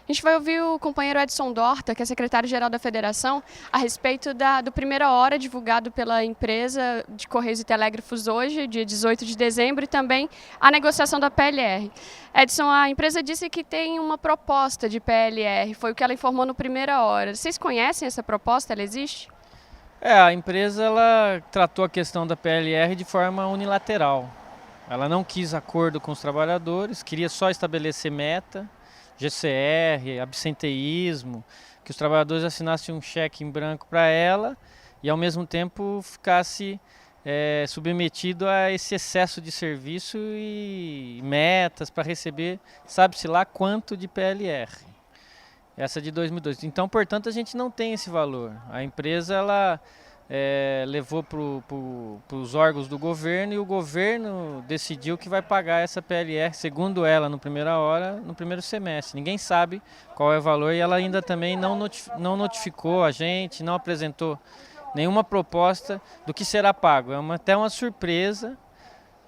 A gente vai ouvir o companheiro Edson Dorta, que é secretário-geral da Federação, a respeito do Primeira Hora, divulgado pela empresa de Correios e Telégrafos hoje, dia 18 de dezembro, e também a negociação da PLR. Edson, a empresa disse que tem uma proposta de PLR, foi o que ela informou no Primeira Hora. Vocês conhecem essa proposta? Ela existe? A empresa ela tratou a questão da PLR de forma unilateral. Ela não quis acordo com os trabalhadores, queria só estabelecer meta, GCR, absenteísmo, que os trabalhadores assinassem um cheque em branco para ela e ao mesmo tempo ficasse submetido a esse excesso de serviço e metas para receber, sabe-se lá quanto de PLR. Essa de 2002. Então, portanto, a gente não tem esse valor. A empresa ela levou para os órgãos do governo e o governo decidiu que vai pagar essa PLR, segundo ela, no Primeira Hora, no primeiro semestre. Ninguém sabe qual é o valor e ela ainda também não notificou a gente, não apresentou nenhuma proposta do que será pago. Até uma surpresa.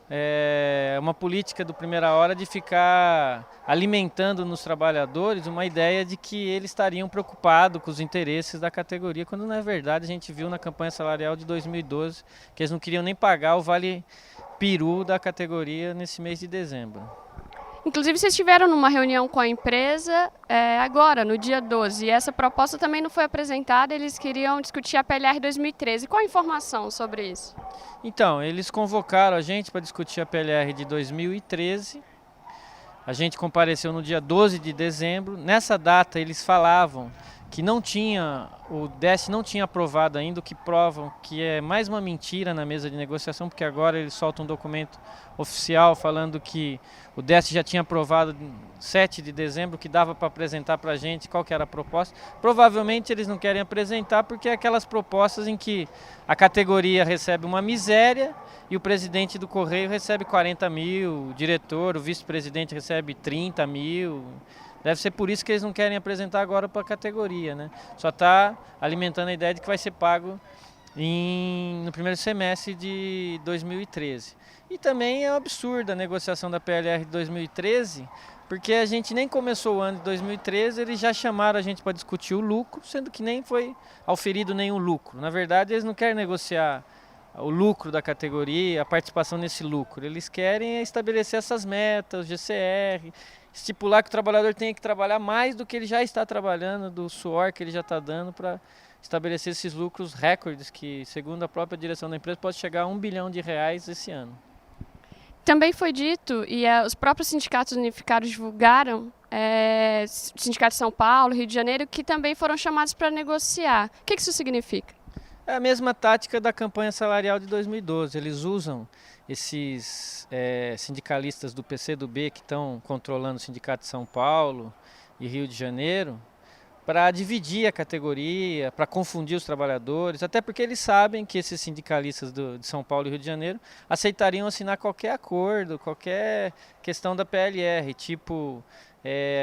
É uma política do Primeira Hora de ficar alimentando nos trabalhadores uma ideia de que eles estariam preocupados com os interesses da categoria, quando na verdade a gente viu na campanha salarial de 2012 que eles não queriam nem pagar o vale peru da categoria nesse mês de dezembro. Inclusive, vocês estiveram numa reunião com a empresa agora, no dia 12, e essa proposta também não foi apresentada, eles queriam discutir a PLR 2013. Qual a informação sobre isso? Então, eles convocaram a gente para discutir a PLR de 2013. A gente compareceu no dia 12 de dezembro. Nessa data, eles falavam que o DES não tinha aprovado ainda, o que provam que é mais uma mentira na mesa de negociação, porque agora eles soltam um documento oficial falando que o DES já tinha aprovado 7 de dezembro, que dava para apresentar para a gente qual que era a proposta. Provavelmente eles não querem apresentar porque é aquelas propostas em que a categoria recebe uma miséria e o presidente do Correio recebe 40 mil, o diretor, o vice-presidente recebe 30 mil. Deve ser por isso que eles não querem apresentar agora para a categoria, né? Só está alimentando a ideia de que vai ser pago no primeiro semestre de 2013. E também é um absurdo a negociação da PLR de 2013, porque a gente nem começou o ano de 2013, eles já chamaram a gente para discutir o lucro, sendo que nem foi auferido nenhum lucro. Na verdade, eles não querem negociar o lucro da categoria, a participação nesse lucro. Eles querem estabelecer essas metas, o GCR, estipular que o trabalhador tenha que trabalhar mais do que ele já está trabalhando, do suor que ele já está dando para estabelecer esses lucros recordes que, segundo a própria direção da empresa, pode chegar a R$ 1 bilhão esse ano. Também foi dito, e os próprios sindicatos unificados divulgaram, Sindicato de São Paulo, Rio de Janeiro, que também foram chamados para negociar. O que isso significa? É a mesma tática da campanha salarial de 2012. Eles usam esses sindicalistas do PCdoB que estão controlando o Sindicato de São Paulo e Rio de Janeiro para dividir a categoria, para confundir os trabalhadores, até porque eles sabem que esses sindicalistas de São Paulo e Rio de Janeiro aceitariam assinar qualquer acordo, qualquer questão da PLR, tipo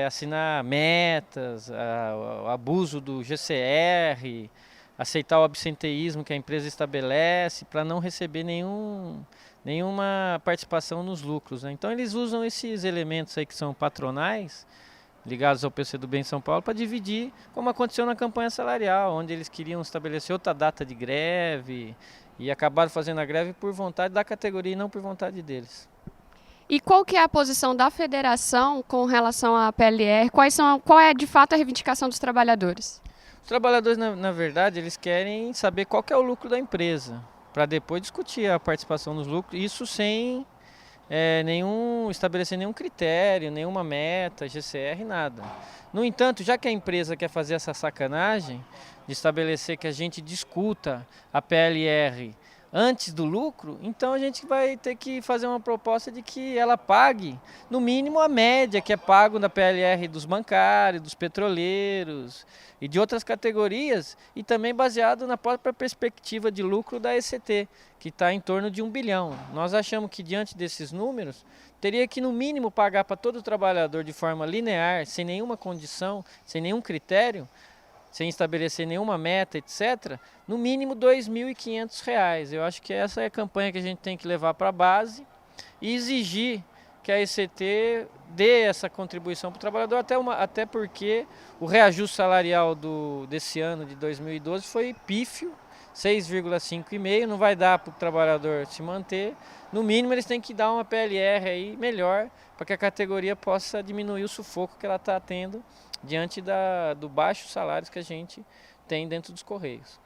assinar metas, o abuso do GCR, aceitar o absenteísmo que a empresa estabelece para não receber nenhuma participação nos lucros, né? Então eles usam esses elementos aí que são patronais, ligados ao PCdoB em São Paulo, para dividir, como aconteceu na campanha salarial, onde eles queriam estabelecer outra data de greve e acabaram fazendo a greve por vontade da categoria e não por vontade deles. E qual que é a posição da federação com relação à PLR? Qual é de fato a reivindicação dos trabalhadores? Os trabalhadores, na verdade, eles querem saber qual que é o lucro da empresa, para depois discutir a participação nos lucros, isso sem estabelecer nenhum critério, nenhuma meta, GCR, nada. No entanto, já que a empresa quer fazer essa sacanagem de estabelecer que a gente discuta a PLR antes do lucro, então a gente vai ter que fazer uma proposta de que ela pague, no mínimo, a média que é pago na PLR dos bancários, dos petroleiros e de outras categorias, e também baseado na própria perspectiva de lucro da ECT, que está em torno de 1 bilhão. Nós achamos que, diante desses números, teria que, no mínimo, pagar para todo trabalhador de forma linear, sem nenhuma condição, sem nenhum critério, sem estabelecer nenhuma meta, etc., no mínimo R$ 2.500. Eu acho que essa é a campanha que a gente tem que levar para a base e exigir que a ECT dê essa contribuição para o trabalhador, até porque o reajuste salarial desse ano de 2012 foi pífio, 6,5,5, não vai dar para o trabalhador se manter. No mínimo eles têm que dar uma PLR aí melhor para que a categoria possa diminuir o sufoco que ela está tendo diante do baixos salários que a gente tem dentro dos Correios.